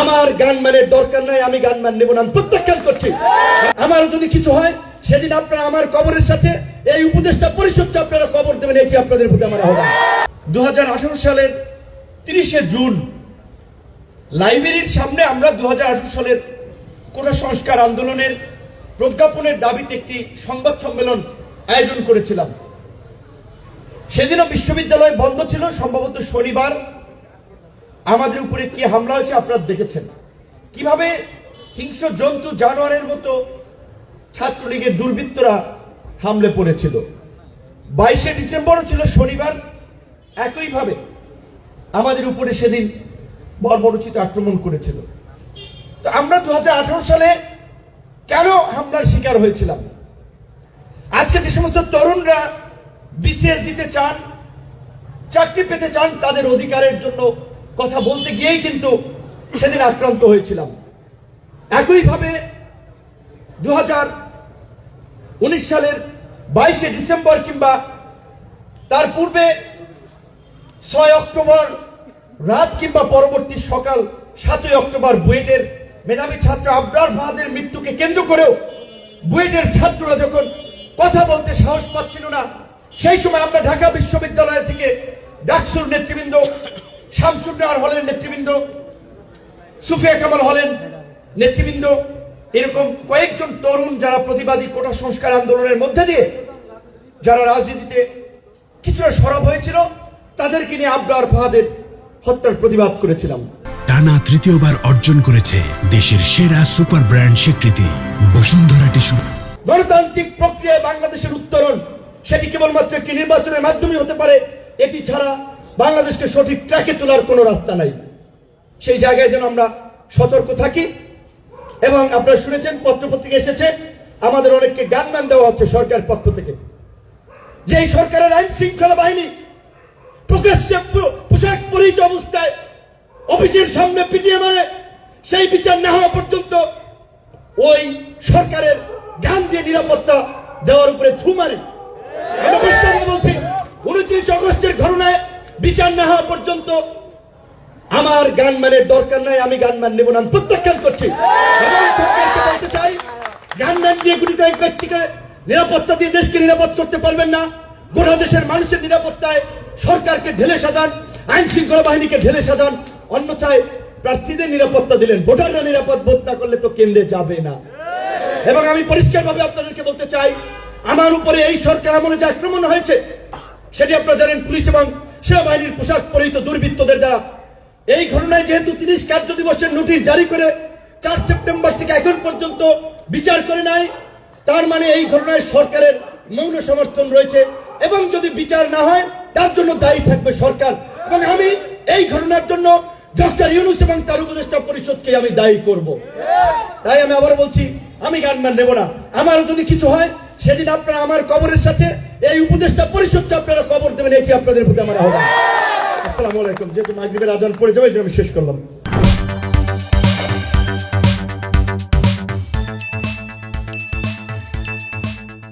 আমার গানম্যানের দরকার নাই, আমি গানম্যান নেব না, আমি প্রত্যাখ্যান করছি। আমার যদি কিছু হয় সেদিন আপনারা আমার কবরের সাথে এই উপদেষ্টা পরিষদকে আপনারা কবর দেবেন, এটি আপনাদের প্রতি আমার আহ্বান। 2018 সালের 30শে জুন লাইব্রেরির সামনে আমরা 2018 সালের কোটা সংস্কার আন্দোলনের প্রজ্ঞাপনের দাবিতে একটি সংবাদ সম্মেলন আয়োজন করেছিলাম। সেদিনও বিশ্ববিদ্যালয় বন্ধ ছিল, সম্ভবত শনিবার। আমাদের উপরে কি হামলা হয়েছে আপনারা দেখেছেন, কিভাবে হিংস্র জন্তু জানোয়ারের মতো ছাত্রলীগের দুর্বৃত্তরা হামলে পড়েছিল। 22শে ডিসেম্বরও ছিল শনিবার, একইভাবে আমাদের উপরে সেদিন বর্বরোচিত আক্রমণ করেছিল। তো আমরা 2018 সালে কেন হামলার শিকার হয়েছিলাম? আজকে যে সমস্ত তরুণরা বিসিএস দিতে চান, চাকরি পেতে চান, তাদের অধিকারের জন্য কথা বলতে গিয়েই কিন্তু সেদিন আক্রান্ত হয়েছিলাম। একইভাবে 2019 সালের 22শে ডিসেম্বর কিংবা তার পূর্বে 6 অক্টোবর রাত কিংবা পরবর্তী সকাল 7ই অক্টোবর বুয়েটের মেধাবী ছাত্র আবরার ফাহাদের মৃত্যুকে কেন্দ্র করেও বুয়েটের ছাত্ররা যখন কথা বলতে সাহস পাচ্ছিল না, সেই সময় আমরা ঢাকা বিশ্ববিদ্যালয় থেকে ডাকসুর নেতৃবৃন্দ, শামসুন্নাহার হলের নেতৃবৃন্দ, সুফিয়া কামাল হলের নেতৃবৃন্দ, এরকম কয়েকজন তরুণ যারা প্রতিবাদী কোটা সংস্কার আন্দোলনের মধ্যে দিয়ে যারা রাজনীতিতে কিছুটা সরব হয়েছিল, তাদেরকে নিয়ে আবরার ফাহাদের হত্যার প্রতিবাদ করেছিলাম। টানা তৃতীয়বার অর্জন করেছে দেশের সেরা সুপার ব্র্যান্ড স্বীকৃতি বসুন্ধরা টিস্যু। গণতান্ত্রিক প্রক্রিয়ায় বাংলাদেশের উত্তরণ সেটি কেবলমাত্র একটি নির্বাচনের মাধ্যমে হতে পারে। এটি ছাড়া বাংলাদেশকে সঠিক ট্র্যাকে তোলার কোনো রাস্তা নাই। সেই জায়গায় যেন আমরা সতর্ক থাকি। এবং আপনারা শুনেছেন, পত্রপত্রিকা এসেছে, আমাদের অনেককে গানম্যান দেওয়া হচ্ছে সরকার পক্ষ থেকে। যে এই সরকারের আইন শৃঙ্খলা বাহিনী প্রকাশ্যে পোশাক পরিহিত অবস্থায় অফিসের সামনে পিটিয়ে মারে, সেই বিচার না হওয়া পর্যন্ত ওই সরকারের গান দিয়ে নিরাপত্তা দেওয়ার উপরে থু মারে। আমরা বলছি 29 আগস্টের ঘটনায় বিচার না হওয়া পর্যন্ত আমার গানম্যানের দরকার নাই, আমি গানম্যান নেব না, আমি প্রত্যাখ্যান করছি। এবং সরকারকে বলতে চাই, গানম্যান দিয়ে গুলিতে এক ব্যক্তিকে নিরাপত্তা দিয়ে দেশকে নিরাপদ করতে পারবেন না। গোটা দেশের মানুষের নিরাপত্তায় সরকারকে ঢেলে সাজান, আইন শৃঙ্খলা বাহিনীকে ঢেলে সাজান, অন্যথায় প্রার্থীদের নিরাপত্তা দিলেন, ভোটাররা নিরাপদ বোধ না করলে তো কেন্দ্রে যাবে না। এবং আমি পরিষ্কারভাবে আপনাদেরকে বলতে চাই, আমার উপরে এই সরকার আমলে যে আক্রমণ হয়েছে সেটি আপনারা জানেন পুলিশ এবং সেনাবাহিনীর পোশাক পরিহিত দুর্বৃত্তদের দ্বারা। এই ঘটনায় যেহেতু 30 কার্য দিবসের নোটিশ জারি করে 4 সেপ্টেম্বর থেকে এখন পর্যন্ত বিচার করে নাই, তার মানে এই ঘটনায় সরকারের মৌন সমর্থন রয়েছে। এবং যদি বিচার না হয় তার জন্য দায়ী থাকবে সরকার। এবং আমি এই ঘটনার জন্য ডক্টর ইউনূস এবং তার উপদেষ্টা পরিষদকে আমি দায়ী করব। তাই আমি আবার বলছি, আমি গানম্যান নেব না। আমারও যদি কিছু হয় সেদিন আপনারা আমার কবরের সাথে এই উপদেষ্টা পরিষদকে আপনারা কবর দেবেন, এটি আপনাদের প্রতি আমার আহ্বান। আসসালামু আলাইকুম। যেহেতু মাগরিবের আজান পড়ে যাবে, আমি শেষ করলাম।